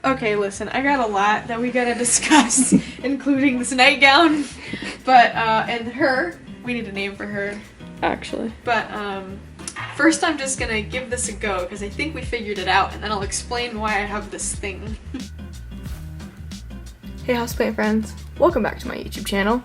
Okay, listen, I got a lot that we gotta discuss, including this nightgown, but, and her. We need a name for her. Actually. But, first I'm just gonna give this a go, because I think we figured it out, and then I'll explain why I have this thing. Hey houseplant friends, welcome back to my YouTube channel.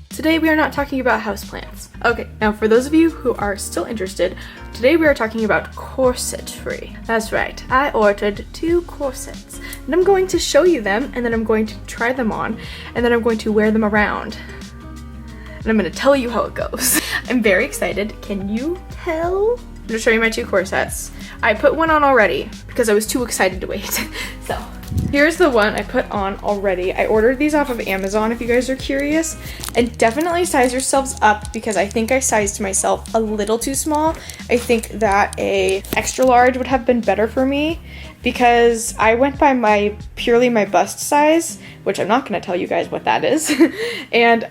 Today we are not talking about houseplants. Okay, now for those of you who are still interested, today we are talking about corsetry. That's right, I ordered 2 corsets, and I'm going to show you them, and then I'm going to try them on, and then I'm going to wear them around. And I'm going to tell you how it goes. I'm very excited. Can you tell? I'm going to show you my 2 corsets. I put one on already because I was too excited to wait. So here's the one I put on already. I ordered these off of Amazon if you guys are curious. And definitely size yourselves up because I think I sized myself a little too small. I think that a extra large would have been better for me because I went by purely my bust size, which I'm not going to tell you guys what that is. And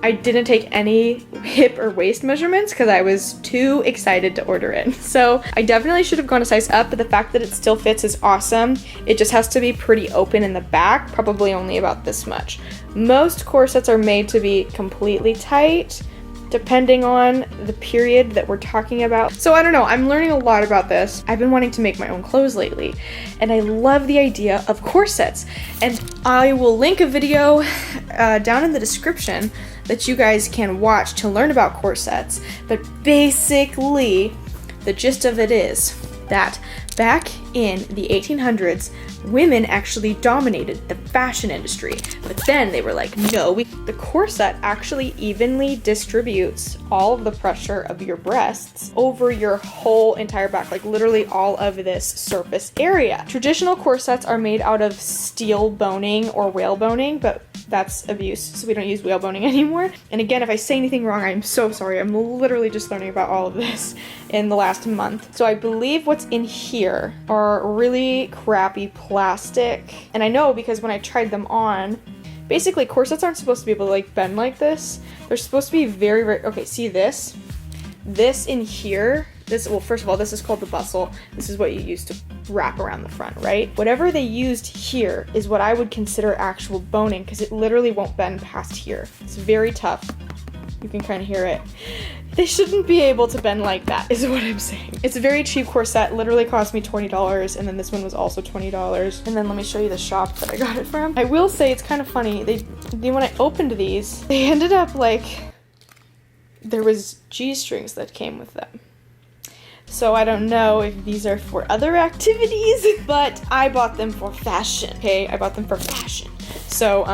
I didn't take any hip or waist measurements because I was too excited to order it. So I definitely should have gone a size up, but the fact that it still fits is awesome. It just has to be pretty open in the back, probably only about this much. Most corsets are made to be completely tight, depending on the period that we're talking about. So I don't know, I'm learning a lot about this. I've been wanting to make my own clothes lately, and I love the idea of corsets. And I will link a video down in the description that you guys can watch to learn about corsets. But basically, the gist of it is that back in the 1800s, women actually dominated the fashion industry. But then they were like, no, the corset actually evenly distributes all of the pressure of your breasts over your whole entire back, like literally all of this surface area. Traditional corsets are made out of steel boning or whale boning, but that's abuse, so we don't use whale boning anymore. And again, if I say anything wrong, I'm so sorry. I'm literally just learning about all of this in the last month. So I believe what's in here are really crappy plastic. And I know because when I tried them on, basically corsets aren't supposed to be able to like bend like this. They're supposed to be very, very, okay, see this? This in here, well, first of all, this is called the bustle. This is what you use to wrap around the front, right? Whatever they used here is what I would consider actual boning because it literally won't bend past here. It's very tough. You can kind of hear it. They shouldn't be able to bend like that, is what I'm saying. It's a very cheap corset, literally cost me $20, and then this one was also $20. And then let me show you the shop that I got it from. I will say it's kind of funny. When I opened these, they ended up like, there was G-strings that came with them. So I don't know if these are for other activities, but I bought them for fashion, okay? I bought them for fashion. So,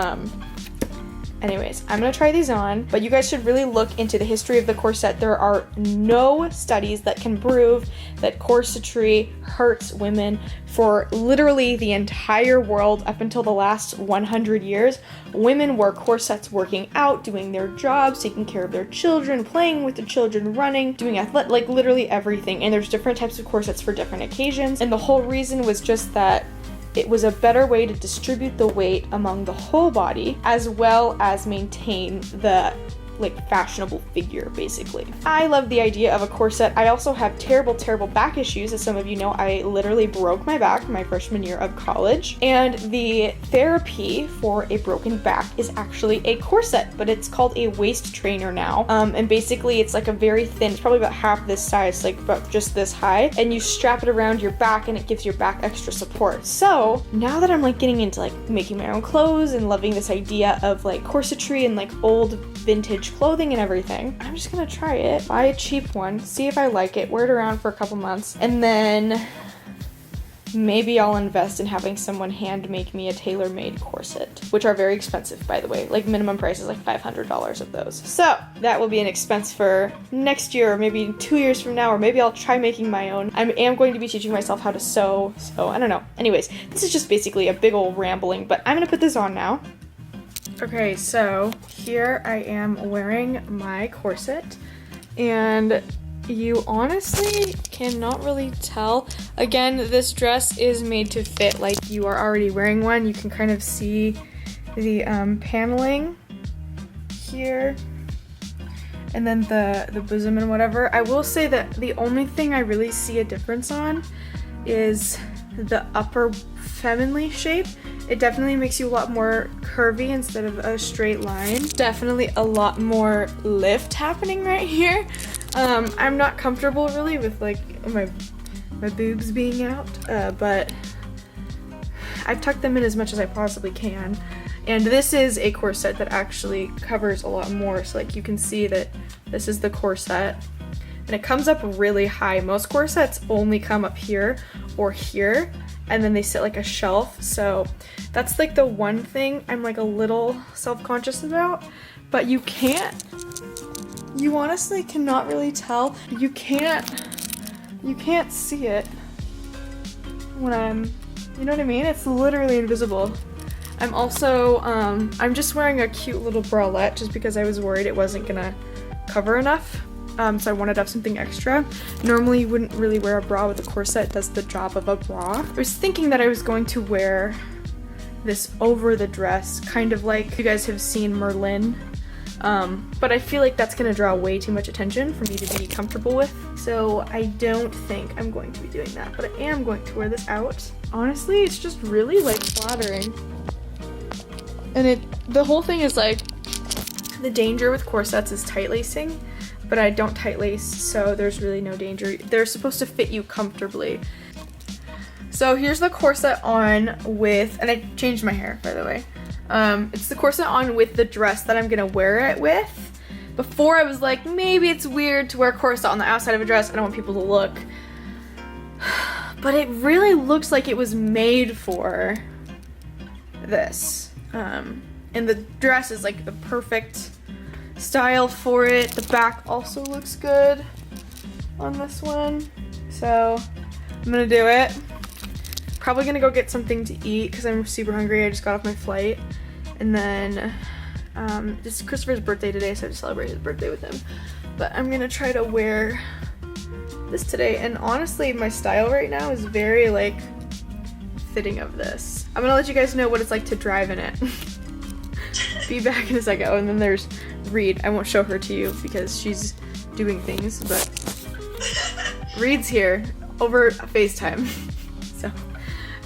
anyways, I'm gonna try these on, but you guys should really look into the history of the corset. There are no studies that can prove that corsetry hurts women. For literally the entire world up until the last 100 years, women wore corsets working out, doing their jobs, taking care of their children, playing with the children, running, doing like literally everything. And there's different types of corsets for different occasions. And the whole reason was just that it was a better way to distribute the weight among the whole body, as well as maintain the fashionable figure, basically. I love the idea of a corset. I also have terrible, terrible back issues. As some of you know, I literally broke my back my freshman year of college, and the therapy for a broken back is actually a corset, but it's called a waist trainer now. And basically it's like a very thin, it's probably about half this size, like about just this high, and you strap it around your back and it gives your back extra support. So now that I'm like getting into like making my own clothes and loving this idea of like corsetry and like old vintage clothing and everything, I'm just gonna try it, buy a cheap one, see if I like it, wear it around for a couple months, and then maybe I'll invest in having someone hand make me a tailor-made corset, which are very expensive, by the way. Like minimum price is like $500 of those. So that will be an expense for next year, or maybe 2 years from now, or maybe I'll try making my own. I am going to be teaching myself how to sew, so I don't know. Anyways, this is just basically a big old rambling, but I'm gonna put this on now. Okay, so here I am wearing my corset, and you honestly cannot really tell. Again, this dress is made to fit like you are already wearing one. You can kind of see the paneling here, and then the bosom and whatever. I will say that the only thing I really see a difference on is the upper feminine shape. It definitely makes you a lot more curvy instead of a straight line. Definitely a lot more lift happening right here. I'm not comfortable really with like my boobs being out, but I've tucked them in as much as I possibly can. And this is a corset that actually covers a lot more. So like you can see that this is the corset and it comes up really high. Most corsets only come up here or here and then they sit like a shelf. So that's like the one thing I'm like a little self-conscious about, but you honestly cannot really tell. You can't see it when you know what I mean? It's literally invisible. I'm also, I'm just wearing a cute little bralette just because I was worried it wasn't gonna cover enough. So I wanted to have something extra. Normally you wouldn't really wear a bra with a corset. It does the job of a bra. I was thinking that I was going to wear this over the dress, kind of like you guys have seen Merlin. But I feel like that's gonna draw way too much attention for me to be comfortable with. So I don't think I'm going to be doing that, but I am going to wear this out. Honestly, it's just really like flattering. And the whole thing is like, the danger with corsets is tight lacing, but I don't tight lace, so there's really no danger. They're supposed to fit you comfortably. So here's the corset on with, and I changed my hair by the way. It's the corset on with the dress that I'm gonna wear it with. Before I was like, maybe it's weird to wear a corset on the outside of a dress. I don't want people to look. But it really looks like it was made for this. And the dress is like the perfect style for it. The back also looks good on this one. So I'm gonna do it. Probably gonna go get something to eat because I'm super hungry. I just got off my flight. And then it's Christopher's birthday today, so I have to celebrate his birthday with him. But I'm gonna try to wear this today. And honestly, my style right now is very like fitting of this. I'm gonna let you guys know what it's like to drive in it. Be back in a second. Oh, and then there's Reed. I won't show her to you because she's doing things, but Reed's here over FaceTime. So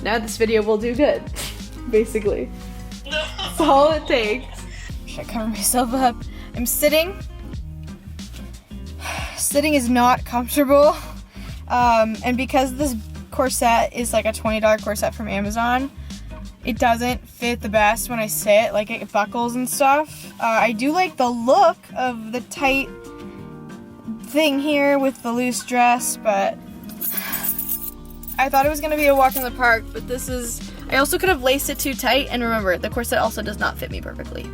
now this video will do good, basically. That's all it takes. Should I cover myself up? I'm sitting. Sitting is not comfortable. And because this corset is like a $20 corset from Amazon, it doesn't fit the best when I sit, like it buckles and stuff. I do like the look of the tight thing here with the loose dress, but I thought it was gonna be a walk in the park, but this is, I also could have laced it too tight, and remember, the corset also does not fit me perfectly.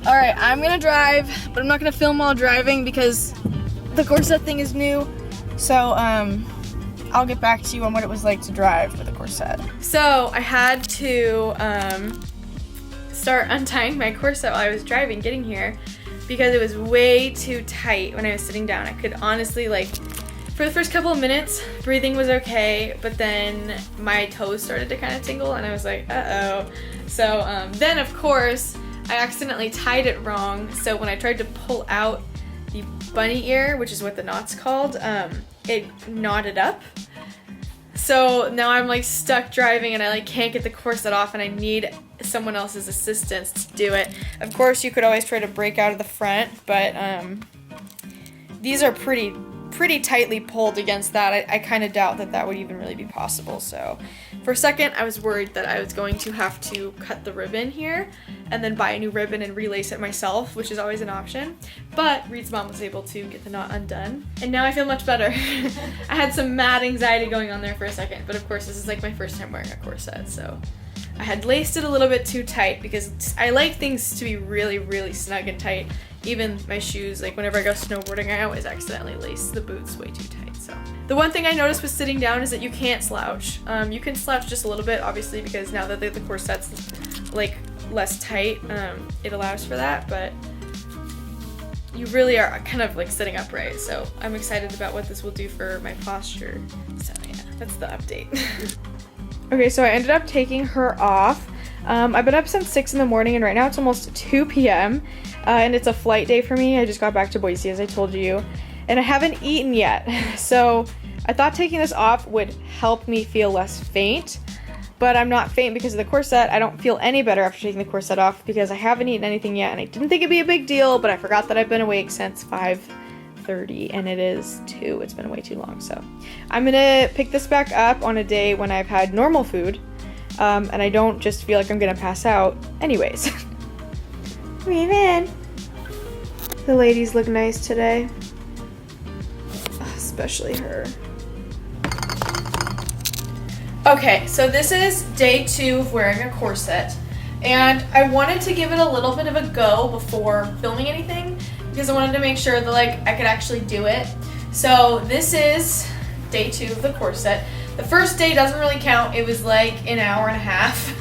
Alright, I'm gonna drive, but I'm not gonna film while driving because the corset thing is new, so I'll get back to you on what it was like to drive with a corset. So I had to start untying my corset while I was driving, getting here, because it was way too tight when I was sitting down. I could honestly, like, for the first couple of minutes, breathing was okay, but then my toes started to kind of tingle, and I was like, uh-oh. So then, of course, I accidentally tied it wrong, so when I tried to pull out the bunny ear, which is what the knot's called, it knotted up. So now I'm like stuck driving and I like can't get the corset off and I need someone else's assistance to do it. Of course you could always try to break out of the front, but these are pretty tightly pulled against that. I kind of doubt that would even really be possible. So for a second I was worried that I was going to have to cut the ribbon here and then buy a new ribbon and relace it myself, which is always an option. But Reed's mom was able to get the knot undone. And now I feel much better. I had some mad anxiety going on there for a second, but of course this is like my first time wearing a corset, so I had laced it a little bit too tight because I like things to be really, really snug and tight. Even my shoes, like whenever I go snowboarding, I always accidentally lace the boots way too tight. So the one thing I noticed with sitting down is that you can't slouch. You can slouch just a little bit, obviously, because now that the corset's like less tight, it allows for that, but you really are kind of like sitting upright. So I'm excited about what this will do for my posture. So yeah, that's the update. Okay, so I ended up taking her off. I've been up since 6 in the morning and right now it's almost 2 p.m. And it's a flight day for me. I just got back to Boise, as I told you, and I haven't eaten yet. So I thought taking this off would help me feel less faint, but I'm not faint because of the corset. I don't feel any better after taking the corset off because I haven't eaten anything yet, and I didn't think it'd be a big deal, but I forgot that I've been awake since 5:30, and it is 2. It's been way too long, so I'm gonna pick this back up on a day when I've had normal food, and I don't just feel like I'm gonna pass out. Anyways. Breathe in. The ladies look nice today. Especially her. Okay, so this is day 2 of wearing a corset, and I wanted to give it a little bit of a go before filming anything because I wanted to make sure that like I could actually do it. So this is day 2 of the corset. The first day doesn't really count. It was like an hour and a half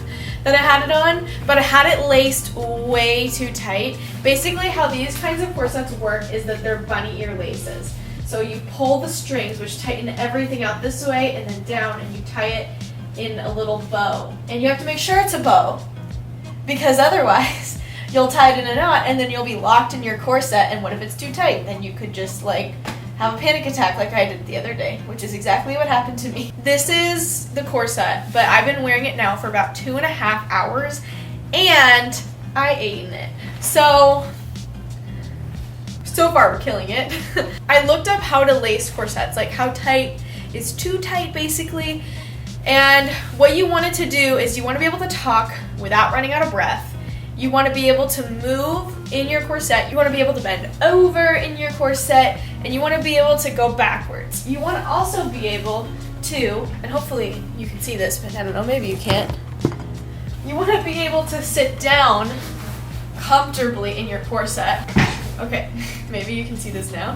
that I had it on, but I had it laced way too tight. Basically how these kinds of corsets work is that they're bunny ear laces. So you pull the strings, which tighten everything out this way and then down, and you tie it in a little bow. And you have to make sure it's a bow, because otherwise you'll tie it in a knot and then you'll be locked in your corset, and what if it's too tight? Then you could just like have a panic attack like I did the other day, which is exactly what happened to me. This is the corset, but I've been wearing it now for about 2.5 hours, and I ate in it. So far we're killing it. I looked up how to lace corsets, like how tight is too tight basically, and what you wanted to do is you want to be able to talk without running out of breath. You want to be able to move in your corset. You want to be able to bend over in your corset, and you want to be able to go backwards. You want to also be able to, and hopefully you can see this, but I don't know, maybe you can't. You want to be able to sit down comfortably in your corset. Okay, maybe you can see this now.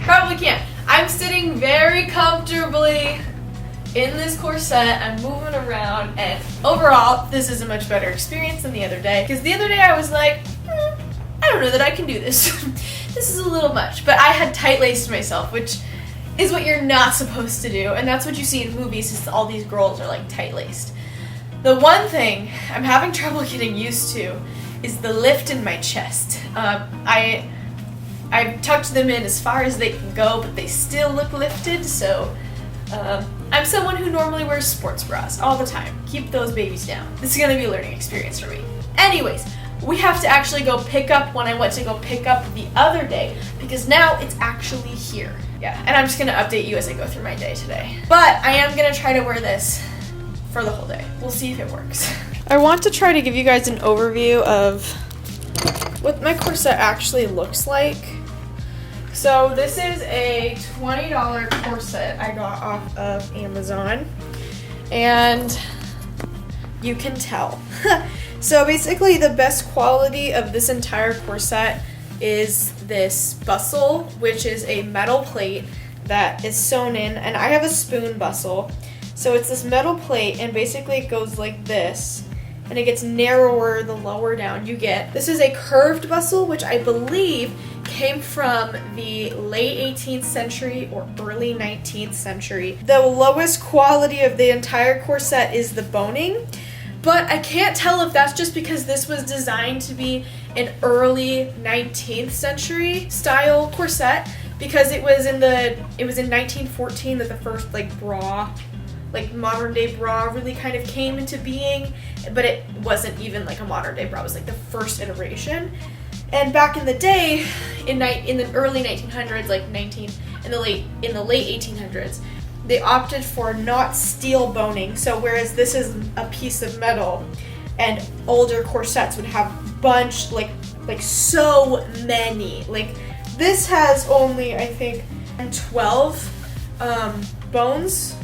Probably can't. I'm sitting very comfortably in this corset. I'm moving around, and overall, this is a much better experience than the other day. Because the other day I was like, I don't know that I can do this. This is a little much. But I had tight-laced myself, which is what you're not supposed to do. And that's what you see in movies, is all these girls are like tight-laced. The one thing I'm having trouble getting used to is the lift in my chest. I've tucked them in as far as they can go, but they still look lifted, so I'm someone who normally wears sports bras all the time. Keep those babies down. This is going to be a learning experience for me. Anyways, we have to actually go pick up when I went to go pick up the other day, because now it's actually here. Yeah, and I'm just going to update you as I go through my day today. But I am going to try to wear this for the whole day. We'll see if it works. I want to try to give you guys an overview of what my corset actually looks like. So this is a $20 corset I got off of Amazon, and you can tell. So basically the best quality of this entire corset is this bustle, which is a metal plate that is sewn in, and I have a spoon bustle. So it's this metal plate, and basically it goes like this, and it gets narrower the lower down you get. This is a curved bustle, which I believe came from the late 18th century or early 19th century. The lowest quality of the entire corset is the boning, but I can't tell if that's just because this was designed to be an early 19th century style corset, because it was in 1914 that the first bra, modern day bra really kind of came into being, but it wasn't even like a modern day bra. It was like the first iteration. And back in the day, in the early 1900s, in the late 1800s, they opted for not steel boning. So whereas this is a piece of metal, and older corsets would have bunch so many. This has only, I think, 12 bones.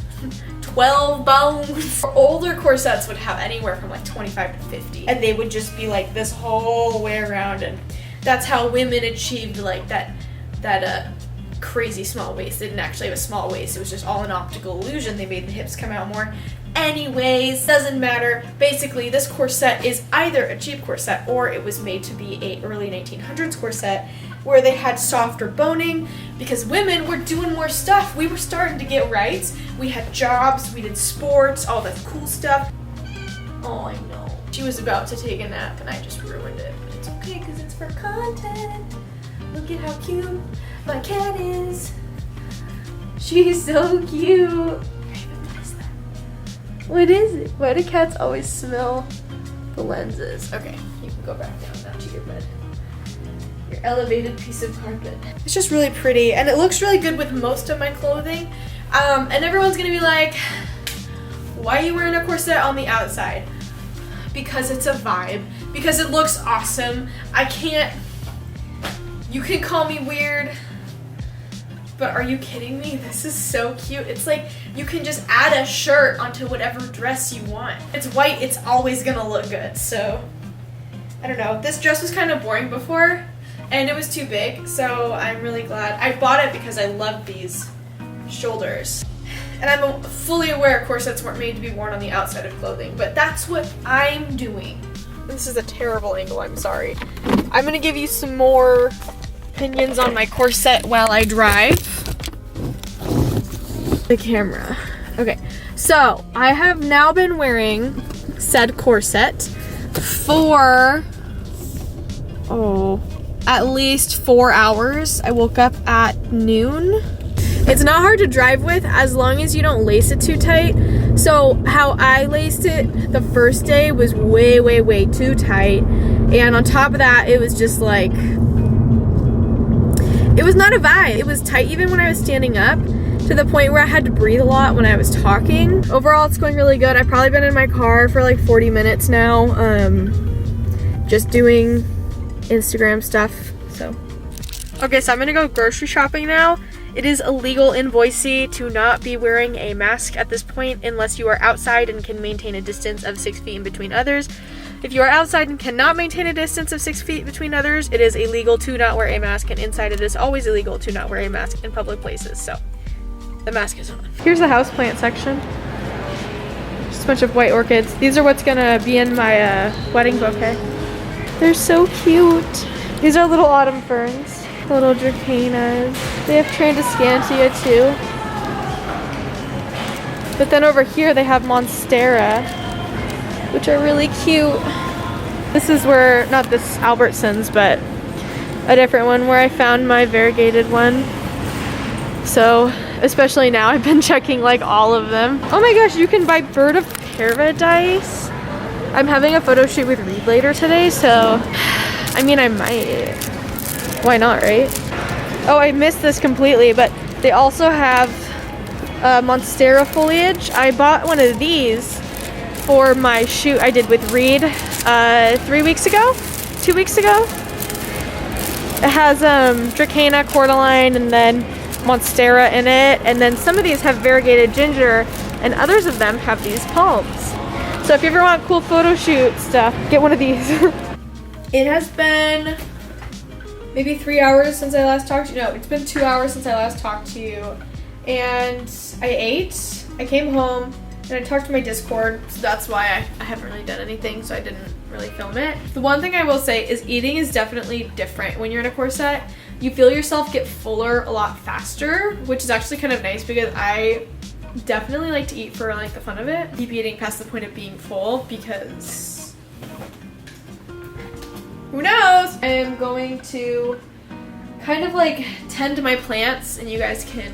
12 bones. Older corsets would have anywhere from 25 to 50, and they would just be this whole way around, and that's how women achieved that crazy small waist. They didn't actually have a small waist, it was just all an optical illusion. They made the hips come out more. Anyways, doesn't matter. Basically, this corset is either a cheap corset or it was made to be a early 1900s corset where they had softer boning because women were doing more stuff. We were starting to get rights. We had jobs, we did sports, all that cool stuff. Oh, I know. She was about to take a nap and I just ruined it. But it's okay because it's for content. Look at how cute my cat is. She's so cute. Raven, what is that? What is it? Why do cats always smell the lenses? Okay, you can go back down now to your bed. Your elevated piece of carpet. It's just really pretty, and it looks really good with most of my clothing. And everyone's gonna be like, why are you wearing a corset on the outside? Because it's a vibe. Because it looks awesome. You can call me weird, but are you kidding me? This is so cute. It's like you can just add a shirt onto whatever dress you want. It's white, it's always gonna look good. So, I don't know. This dress was kind of boring before, and it was too big, so I'm really glad. I bought it because I love these shoulders. And I'm fully aware corsets weren't made to be worn on the outside of clothing, but that's what I'm doing. This is a terrible angle, I'm sorry. I'm gonna give you some more opinions on my corset while I drive. The camera. Okay, so I have now been wearing said corset for, at least 4 hours. I woke up at noon. It's not hard to drive with as long as you don't lace it too tight. So how I laced it the first day was way, way, way too tight. And on top of that, it was just like, it was not a vibe. It was tight even when I was standing up, to the point where I had to breathe a lot when I was talking. Overall, it's going really good. I've probably been in my car for like 40 minutes now, just doing Instagram stuff, so. Okay, so I'm gonna go grocery shopping now. It is illegal in Boise to not be wearing a mask at this point unless you are outside and can maintain a distance of 6 feet in between others. If you are outside and cannot maintain a distance of 6 feet between others, it is illegal to not wear a mask, and inside it is always illegal to not wear a mask in public places, so the mask is on. Here's the houseplant section. Just a bunch of white orchids. These are what's gonna be in my wedding bouquet. They're so cute. These are little autumn ferns. Little dracaenas. They have Trandescantia too. But then over here they have Monstera, which are really cute. This is where, not this Albertsons, but a different one where I found my variegated one. So, especially now, I've been checking like all of them. Oh my gosh, you can buy Bird of Paradise. I'm having a photo shoot with Reed later today, so I mean, I might. Why not, right? Oh, I missed this completely, but they also have Monstera foliage. I bought one of these for my shoot I did with Reed 2 weeks ago. It has Dracaena, Cordyline, and then Monstera in it. And then some of these have variegated ginger, and others of them have these palms. So if you ever want cool photo shoot stuff, get one of these. It has been maybe 3 hours since I last talked to you. No, it's been 2 hours since I last talked to you. And I ate, I came home, and I talked to my Discord, so that's why I haven't really done anything, so I didn't really film it. The one thing I will say is eating is definitely different when you're in a corset. You feel yourself get fuller a lot faster, which is actually kind of nice because I definitely like to eat for like the fun of it. Keep eating past the point of being full because who knows? I am going to kind of like tend to my plants, and you guys can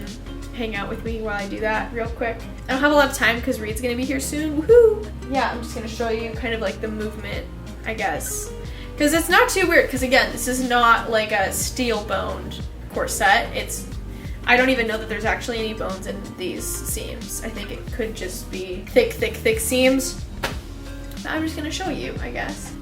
hang out with me while I do that real quick. I don't have a lot of time because Reed's gonna be here soon. Woohoo! Yeah, I'm just gonna show you kind of like the movement, I guess. Because it's not too weird, because again, this is not like a steel-boned corset. I don't even know that there's actually any bones in these seams. I think it could just be thick, thick, thick seams. But I'm just gonna show you, I guess.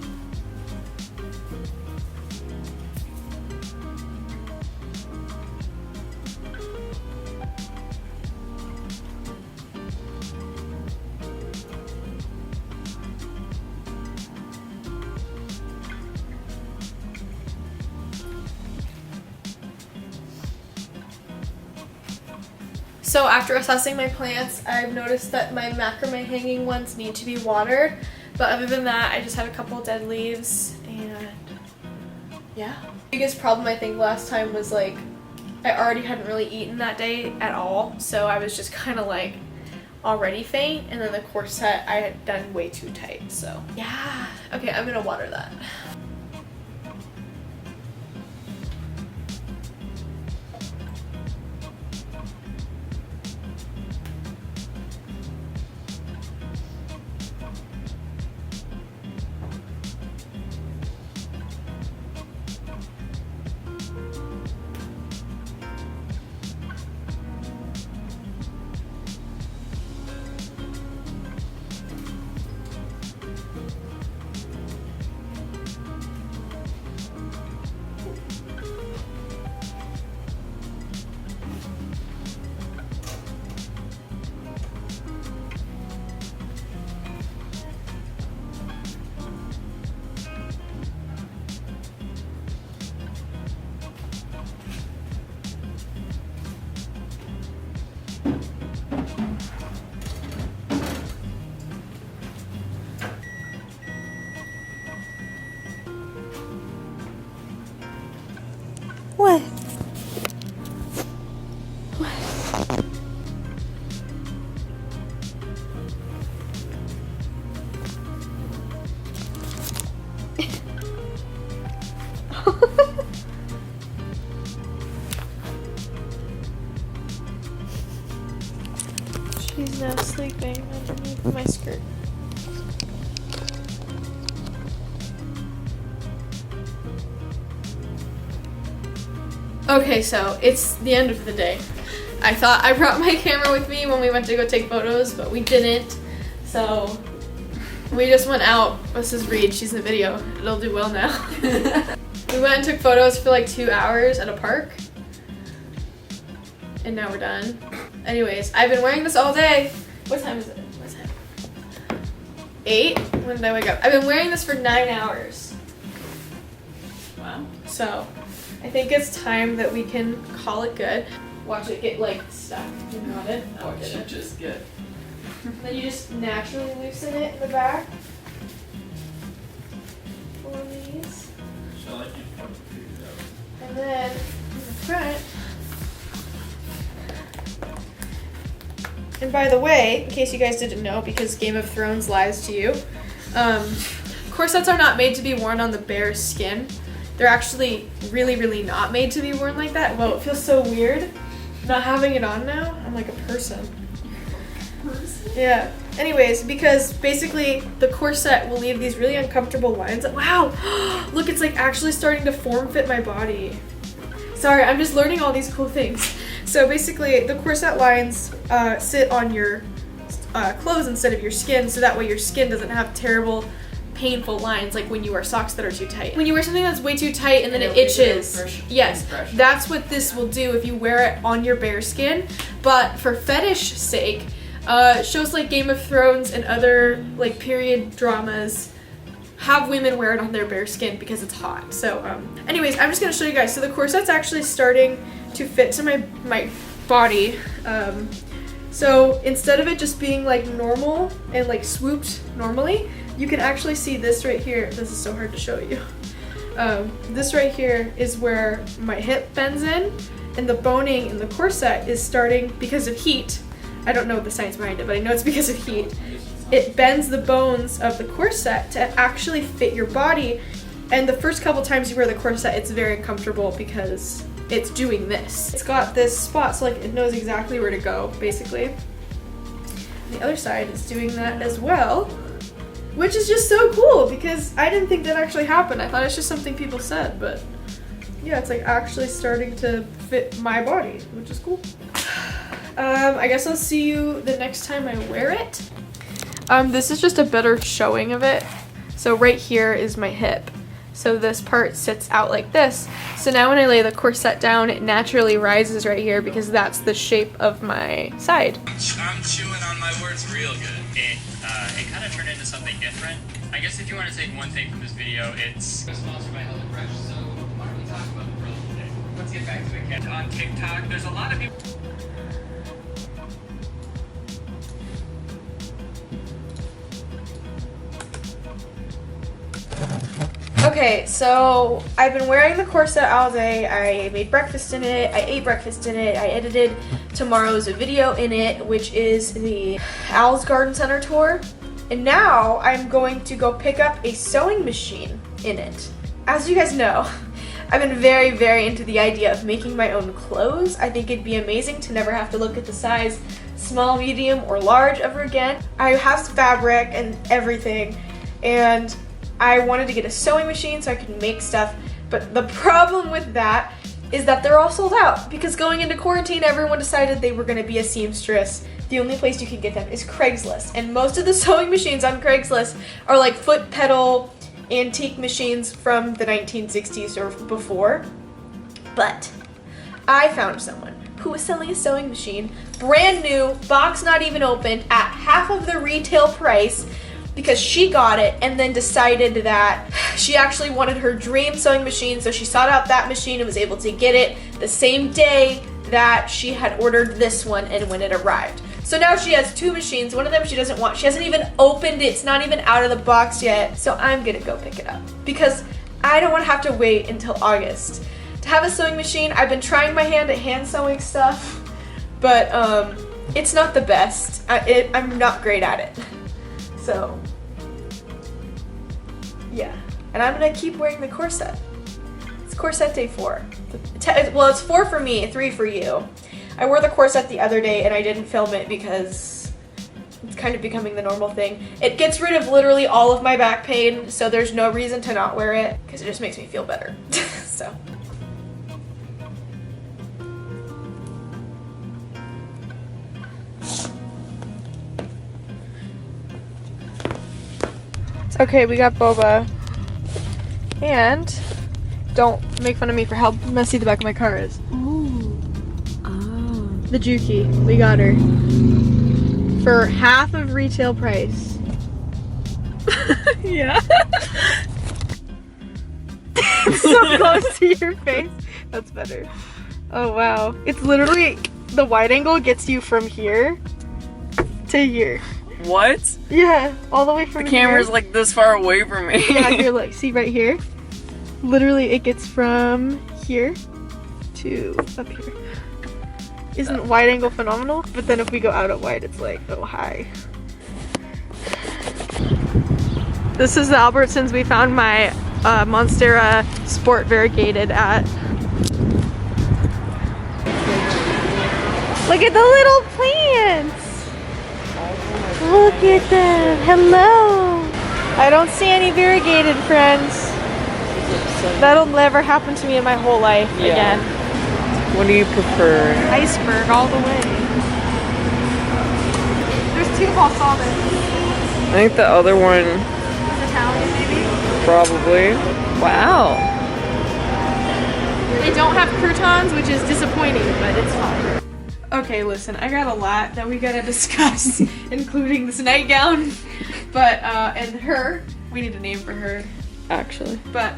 So after assessing my plants, I've noticed that my macrame hanging ones need to be watered. But other than that, I just have a couple dead leaves, and yeah. The biggest problem I think last time was like, I already hadn't really eaten that day at all. So I was just kind of like already faint, and then the corset I had done way too tight, so yeah. Okay, I'm gonna water that. She's now sleeping underneath my skirt. Okay, so it's the end of the day. I thought I brought my camera with me when we went to go take photos, but we didn't. So we just went out. This is Reed, she's in the video. It'll do well now. We went and took photos for like 2 hours at a park. And now we're done. Anyways, I've been wearing this all day. What time is it? What time? 8? When did I wake up? I've been wearing this for 9 hours. Wow. So I think it's time that we can call it good. Watch it get like stuck. You got it? Oh, Watch it just get. Then you just naturally loosen it in the back. Pull these. Shall I keep trying to figure it out? And then in the front. And by the way, in case you guys didn't know, because Game of Thrones lies to you, corsets are not made to be worn on the bare skin. They're actually really, really not made to be worn like that. Whoa, it feels so weird not having it on now. I'm like a person. Yeah. Anyways, because basically the corset will leave these really uncomfortable lines. Wow! Look, it's like actually starting to form fit my body. Sorry, I'm just learning all these cool things. So basically, the corset lines sit on your clothes instead of your skin, so that way your skin doesn't have terrible, painful lines like when you wear socks that are too tight. When you wear something that's way too tight and then it itches. Yes, that's what this will do if you wear it on your bare skin. But for fetish sake, shows like Game of Thrones and other like period dramas have women wear it on their bare skin because it's hot. So anyways, I'm just gonna show you guys. So the corset's actually starting to fit to my body. So instead of it just being like normal and like swooped normally, you can actually see this right here. This is so hard to show you. This right here is where my hip bends in, and the boning in the corset is starting because of heat. I don't know the science behind it, but I know it's because of heat. It bends the bones of the corset to actually fit your body. And the first couple times you wear the corset, it's very uncomfortable because it's doing this. It's got this spot, so like it knows exactly where to go, basically. And the other side is doing that as well, which is just so cool because I didn't think that actually happened. I thought it's just something people said, but yeah, it's like actually starting to fit my body, which is cool. I guess I'll see you the next time I wear it. This is just a better showing of it. So right here is my hip. So this part sits out like this. So now when I lay the corset down, it naturally rises right here because that's the shape of my side. I'm chewing on my words real good. It kind of turned into something different. I guess if you want to take one thing from this video, it's sponsored by HelloFresh. So why don't we talk about the grill today? Let's get back to it. On TikTok, there's a lot of people. Okay, so I've been wearing the corset all day. I made breakfast in it, I ate breakfast in it, I edited tomorrow's video in it, which is the Al's Garden Center tour. And now I'm going to go pick up a sewing machine in it. As you guys know, I've been very, very into the idea of making my own clothes. I think it'd be amazing to never have to look at the size small, medium, or large ever again. I have fabric and everything, and I wanted to get a sewing machine so I could make stuff, but the problem with that is that they're all sold out because going into quarantine, everyone decided they were going to be a seamstress. The only place you can get them is Craigslist, and most of the sewing machines on Craigslist are like foot pedal antique machines from the 1960s or before. But I found someone who was selling a sewing machine, brand new, box not even opened, at half of the retail price, because she got it and then decided that she actually wanted her dream sewing machine, so she sought out that machine and was able to get it the same day that she had ordered this one and when it arrived. So now she has two machines. One of them she doesn't want. She hasn't even opened it. It's not even out of the box yet. So I'm gonna go pick it up because I don't want to have to wait until August to have a sewing machine. I've been trying my hand at hand sewing stuff, but it's not the best. I'm not great at it. So, yeah. And I'm gonna keep wearing the corset. It's corset day 4. Well, it's 4 for me, 3 for you. I wore the corset the other day and I didn't film it because It's kind of becoming the normal thing. It gets rid of literally all of my back pain, so there's no reason to not wear it because it just makes me feel better. So. Okay, we got boba. And don't make fun of me for how messy the back of my car is. Ooh. Oh. The Juki, we got her. For half of retail price. Yeah. So close to your face. That's better. Oh wow. It's literally, the wide angle gets you from here to here. What? Yeah, all the way from The camera's here. like this far away from me. Yeah, here, look, see right here? Literally, it gets from here to up here. Isn't wide angle phenomenal? But then if we go out at wide, it's like, oh, hi. This is the Albertsons we found my Monstera Sport variegated at. Look at the little plants! Look at them! Hello! I don't see any variegated friends. That'll never happen to me in my whole life again. What do you prefer? Iceberg all the way. There's two balsamics. I think the other one, Italian maybe? probably. Wow. They don't have croutons, which is disappointing, but it's fine. Okay, listen, I got a lot that we gotta discuss, including this nightgown, but, and her. We need a name for her. Actually. But,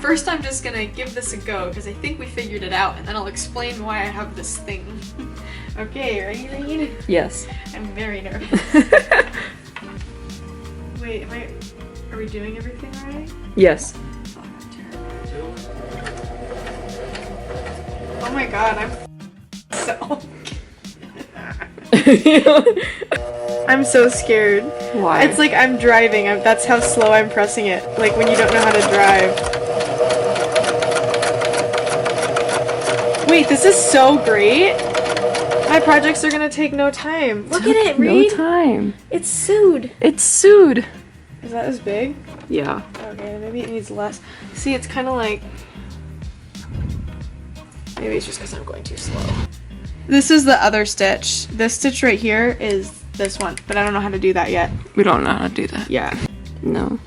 first I'm just gonna give this a go, because I think we figured it out, and then I'll explain why I have this thing. Okay, are you ready? Yes. I'm very nervous. Wait, are we doing everything right? Yes. Oh my god, I'm so... I'm so scared. Why? It's like I'm driving. That's how slow I'm pressing it. Like when you don't know how to drive. Wait, this is so great. My projects are gonna take no time. Look at it, Reed. No time. It's sued. It's sued. Is that as big? Yeah. Okay, maybe it needs less. See, it's kind of like... Maybe it's just because I'm going too slow. This is the other stitch. This stitch right here is this one, but I don't know how to do that yet. We don't know how to do that. Yeah. No.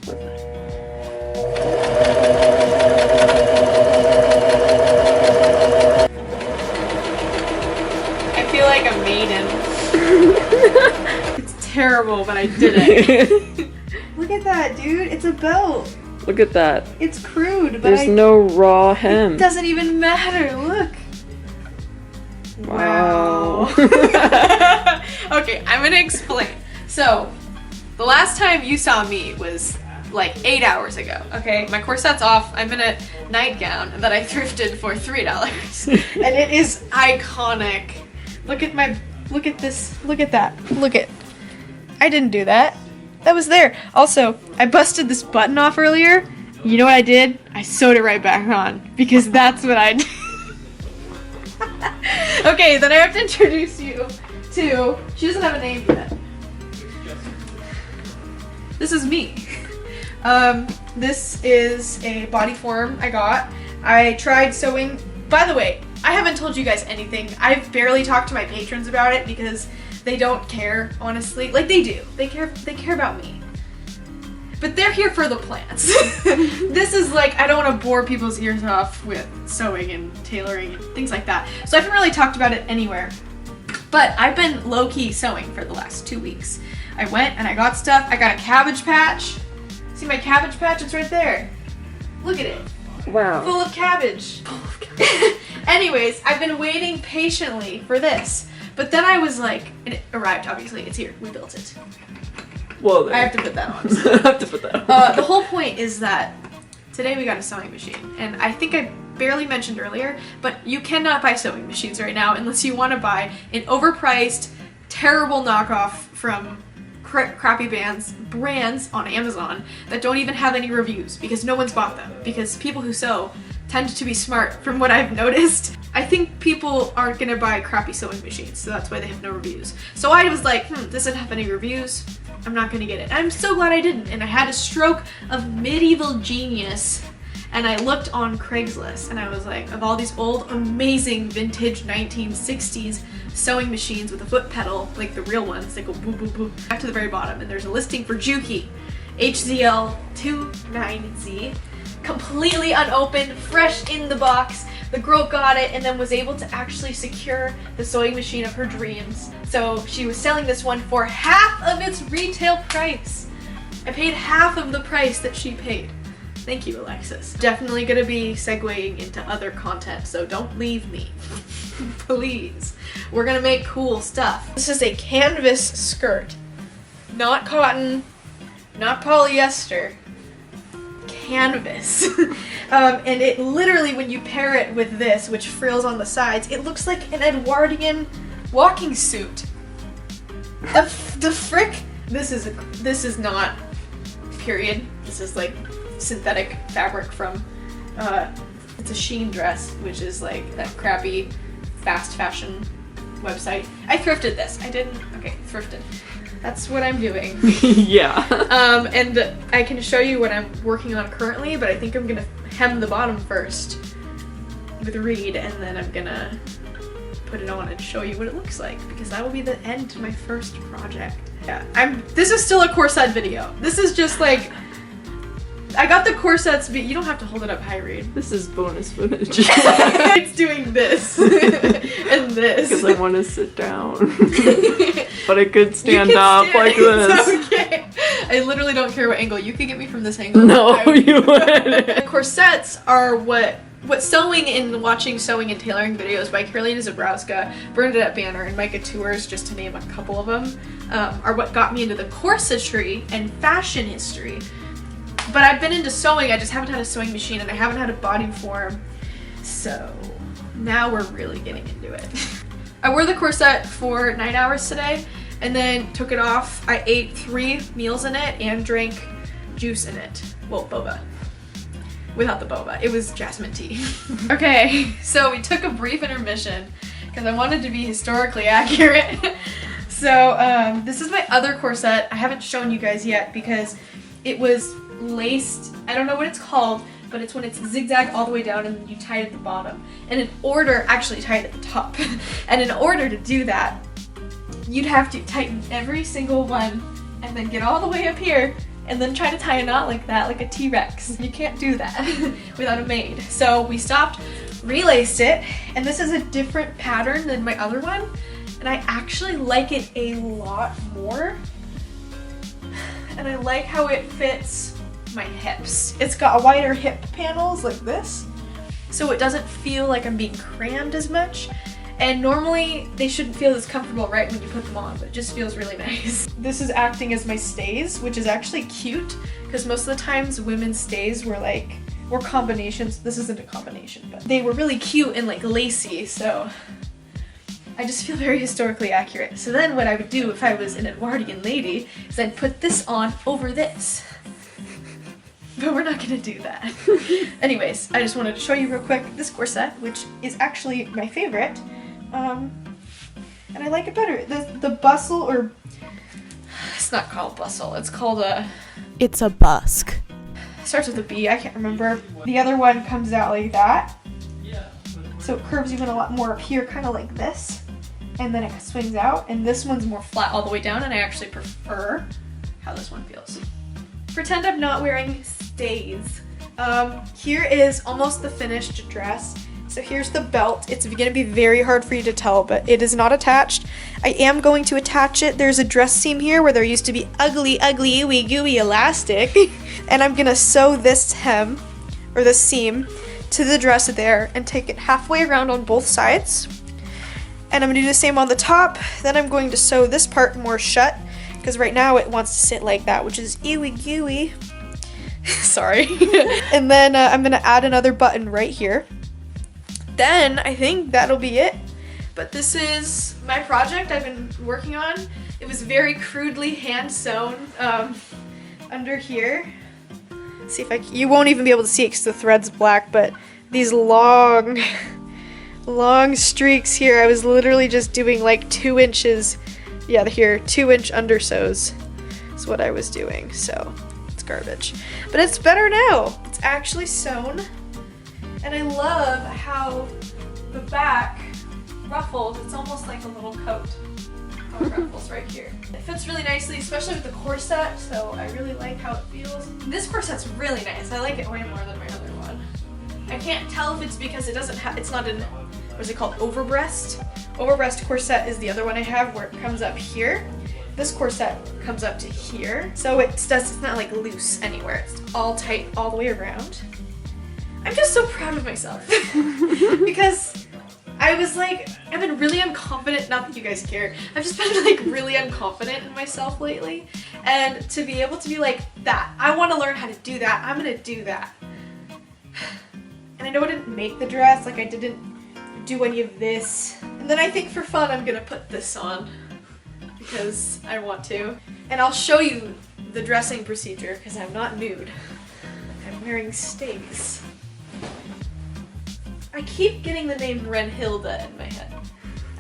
I feel like a maiden. It's terrible, but I did it. Look at that, dude. It's a belt. Look at that. It's crude, but There's no raw hem. It doesn't even matter. Look. Wow. Okay, I'm gonna explain. So, the last time you saw me was like 8 hours ago, okay? My corset's off. I'm in a nightgown that I thrifted for $3. And it is iconic. Look at this. Look at that. Look at. I didn't do that. That was there. Also, I busted this button off earlier. You know what I did? I sewed it right back on because that's what I did. Okay, then I have to introduce you to, she doesn't have a name yet. This is me. This is a body form I got. I tried sewing, by the way, I haven't told you guys anything. I've barely talked to my patrons about it because they don't care, honestly. Like they do, they care about me. But they're here for the plants. This is like, I don't want to bore people's ears off with sewing and tailoring and things like that. So I haven't really talked about it anywhere. But I've been low-key sewing for the last 2 weeks. I went and I got stuff. I got a cabbage patch. See my cabbage patch? It's right there. Look at it. Wow. Full of cabbage. Anyways, I've been waiting patiently for this. But then I was like, it arrived, obviously. It's here. We built it. Whoa. I have to put that on. I have to put that on. The whole point is that today we got a sewing machine, and I think I barely mentioned earlier, but you cannot buy sewing machines right now unless you want to buy an overpriced, terrible knockoff from crappy brands on Amazon that don't even have any reviews because no one's bought them, because people who sew tend to be smart from what I've noticed. I think people aren't gonna buy crappy sewing machines, so that's why they have no reviews. So I was like, this doesn't have any reviews, I'm not gonna get it. And I'm so glad I didn't, and I had a stroke of medieval genius, and I looked on Craigslist, and I was like, of all these old, amazing, vintage 1960s sewing machines with a foot pedal, like the real ones, they go boo boo boo, back to the very bottom, and there's a listing for Juki HZL29Z, completely unopened, fresh in the box. The girl got it and then was able to actually secure the sewing machine of her dreams. So she was selling this one for half of its retail price. I paid half of the price that she paid. Thank you, Alexis. Definitely gonna be segueing into other content, so don't leave me. Please. We're gonna make cool stuff. This is a canvas skirt. Not cotton, not polyester. Canvas. And it literally, when you pair it with this, which frills on the sides, it looks like an Edwardian walking suit. The frick? This is not period. This is like synthetic fabric from it's a Shein dress, which is like that crappy fast fashion website. I thrifted this. Thrifted. That's what I'm doing. Yeah. And I can show you what I'm working on currently, but I think I'm gonna hem the bottom first with a reed, and then I'm gonna put it on and show you what it looks like, because that will be the end to my first project. Yeah, this is still a corset video. This is just like, I got the corsets, but you don't have to hold it up high, Reed. This is bonus footage. It's doing this and this. Because I want to sit down. But I could stand up like this. It's okay. I literally don't care what angle. You could get me from this angle. No, you wouldn't. Corsets are what sewing and watching sewing and tailoring videos by Carolina Zabrowska, Bernadette Banner, and Micah Tours, just to name a couple of them, are what got me into the corsetry and fashion history. But I've been into sewing, I just haven't had a sewing machine, and I haven't had a body form. So now we're really getting into it. I wore the corset for 9 hours today, and then took it off. I ate 3 meals in it and drank juice in it. Well, boba. Without the boba. It was jasmine tea. Okay, so we took a brief intermission because I wanted to be historically accurate. So this is my other corset. I haven't shown you guys yet because it was laced. I don't know what it's called, but it's when it's zigzag all the way down and then you tie it at the bottom. And in order, actually tie it at the top. And in order to do that, you'd have to tighten every single one and then get all the way up here and then try to tie a knot like that, like a T-Rex. You can't do that without a maid. So we stopped, relaced it, and this is a different pattern than my other one, and I actually like it a lot more. And I like how it fits my hips. It's got wider hip panels like this, so it doesn't feel like I'm being crammed as much. And normally they shouldn't feel as comfortable right when you put them on, but it just feels really nice. This is acting as my stays, which is actually cute because most of the times women's stays were combinations. This isn't a combination, but they were really cute and like lacy, so I just feel very historically accurate. So then what I would do if I was an Edwardian lady is I'd put this on over this. But we're not gonna do that. Anyways, I just wanted to show you real quick this corset, which is actually my favorite. And I like it better. The bustle, or it's not called bustle, it's called It's a busk. Starts with a B, I can't remember. The other one comes out like that. So it curves even a lot more up here, kind of like this. And then it swings out, and this one's more flat all the way down, and I actually prefer how this one feels. Pretend I'm not wearing stays. Here is almost the finished dress. So here's the belt. It's gonna be very hard for you to tell, but it is not attached. I am going to attach it. There's a dress seam here where there used to be ugly, ooey gooey elastic. And I'm gonna sew this hem, or this seam, to the dress there and take it halfway around on both sides. And I'm gonna do the same on the top. Then I'm going to sew this part more shut, because right now it wants to sit like that, which is ooey gooey. Sorry. And then I'm gonna add another button right here. Then I think that'll be it. But this is my project I've been working on. It was very crudely hand sewn under here. Let's see if you won't even be able to see it because the thread's black, but these long long streaks here. I was literally just doing like 2 inches. Yeah, here, 2-inch undersews is what I was doing. So it's garbage. But it's better now. It's actually sewn. And I love how the back ruffles. It's almost like a little coat. How it ruffles right here. It fits really nicely, especially with the corset, so I really like how it feels. This corset's really nice. I like it way more than my other one. I can't tell if it's because it doesn't have, it's not in, what is it called, overbreast? Overbreast corset is the other one I have where it comes up here. This corset comes up to here, so it's not like loose anywhere. It's all tight all the way around. I'm just so proud of myself because I was like, I've been really unconfident, not that you guys care, I've just been like really unconfident in myself lately, and to be able to be like, that, I want to learn how to do that, I'm gonna do that. And I know I didn't make the dress, like I didn't do any of this, and then I think for fun I'm gonna put this on because I want to, and I'll show you the dressing procedure because I'm not nude, I'm wearing stays. I keep getting the name Renhilda in my head.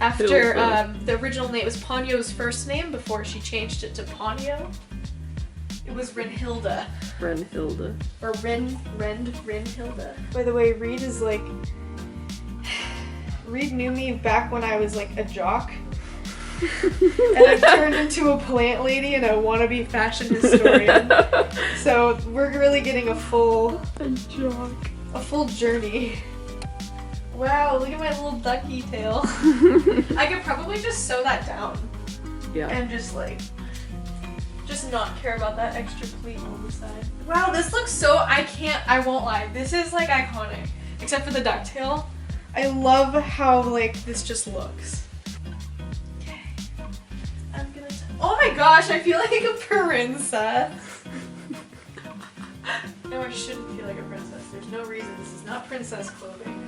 After the original name, it was Ponyo's first name before she changed it to Ponyo. It was Renhilda. Renhilda. Or Renhilda. By the way, Reed is like, Reed knew me back when I was like a jock. And I've turned into a plant lady and a wannabe fashion historian. So we're really getting a full journey. Wow, look at my little ducky tail. I could probably just sew that down. Yeah. And just like, just not care about that extra pleat on the side. Wow, this looks so, I won't lie. This is like iconic. Except for the ducktail. I love how like this just looks. Okay. I'm gonna, oh my gosh, I feel like a princess. No, I shouldn't feel like a princess. There's no reason. This is not princess clothing.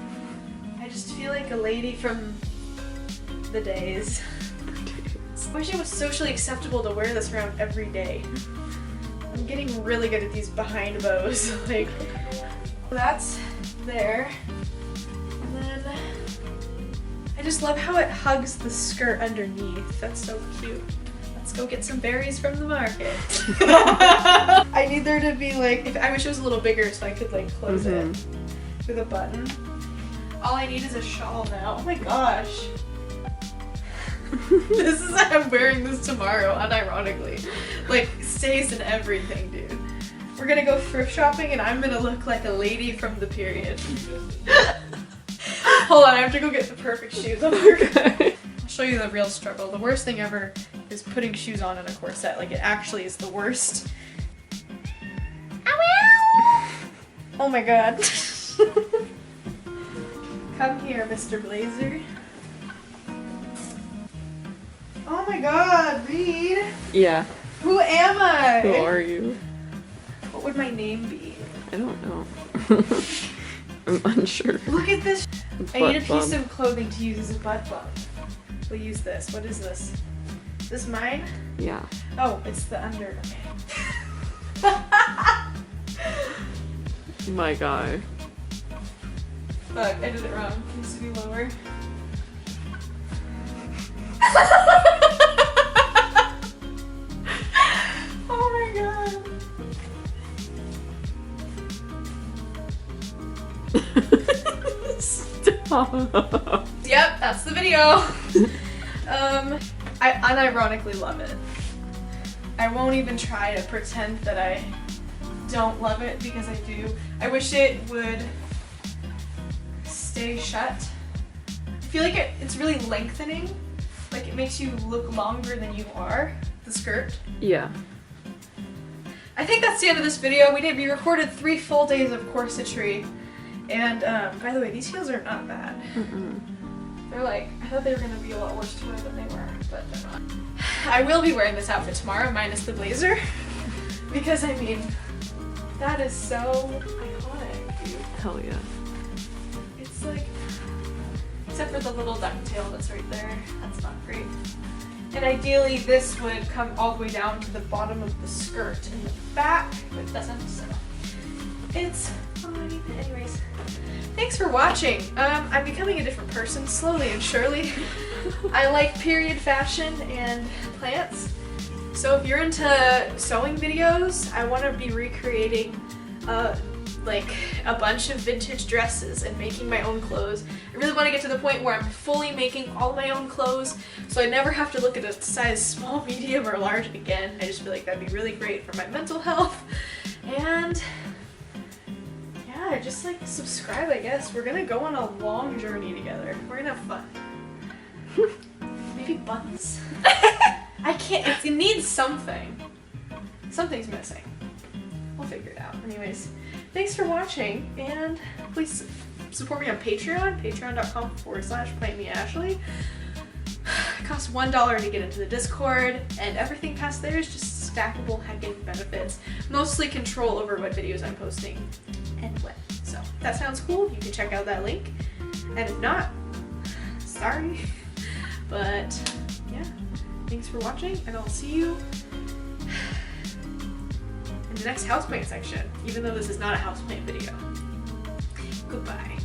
I just feel like a lady from the days. I wish it was socially acceptable to wear this around every day. I'm getting really good at these behind bows. Like, that's there. And then I just love how it hugs the skirt underneath. That's so cute. Let's go get some berries from the market. I need there to be like, I wish it was a little bigger so I could like close it with a button. All I need is a shawl now. Oh my gosh. This is, I'm wearing this tomorrow, unironically. Like, stays and everything, dude. We're gonna go thrift shopping and I'm gonna look like a lady from the period. Hold on, I have to go get the perfect shoes. I'll show you the real struggle. The worst thing ever is putting shoes on in a corset. Like, it actually is the worst. Oh my god. Come here, Mr. Blazer. Oh my god, Reed. Yeah. Who am I? Who are you? What would my name be? I don't know. I'm unsure. Look at this. I need a piece Butt bum. of clothing to use as a butt bump. We'll use this. What is this? Is this mine? Yeah. Oh, it's the under. My guy. Fuck, I did it wrong. It needs to be lower. Oh my god. Stop. Yep, that's the video. I unironically love it. I won't even try to pretend that I don't love it because I do. I wish it would stay shut. I feel like it's really lengthening. Like it makes you look longer than you are, the skirt. Yeah. I think that's the end of this video. We recorded 3 full days of corsetry. And by the way, these heels are not bad. They're like, I thought they were gonna be a lot worse to wear than they were, but they're not. I will be wearing this outfit tomorrow, minus the blazer. Because I mean, that is so iconic, dude. Hell yeah. It's like, except for the little ducktail that's right there. That's not great. And ideally this would come all the way down to the bottom of the skirt in the back, but it doesn't, so it's fine. Anyways, thanks for watching. I'm becoming a different person slowly and surely. I like period fashion and plants. So if you're into sewing videos, I want to be recreating like a bunch of vintage dresses and making my own clothes. I really want to get to the point where I'm fully making all my own clothes, so I never have to look at a size small, medium, or large again. I just feel like that'd be really great for my mental health. And yeah, just like subscribe, I guess. We're gonna go on a long journey together. We're gonna have fun. Maybe buttons? I can't, it needs something. Something's missing. We'll figure it out. Anyways, thanks for watching, and please support me on Patreon, patreon.com/plantmeashley. It costs $1 to get into the Discord, and everything past there is just stackable heckin' benefits. Mostly control over what videos I'm posting and when. So if that sounds cool, you can check out that link. And if not, sorry. But yeah, thanks for watching, and I'll see you in the next houseplant section, even though this is not a houseplant video. Goodbye.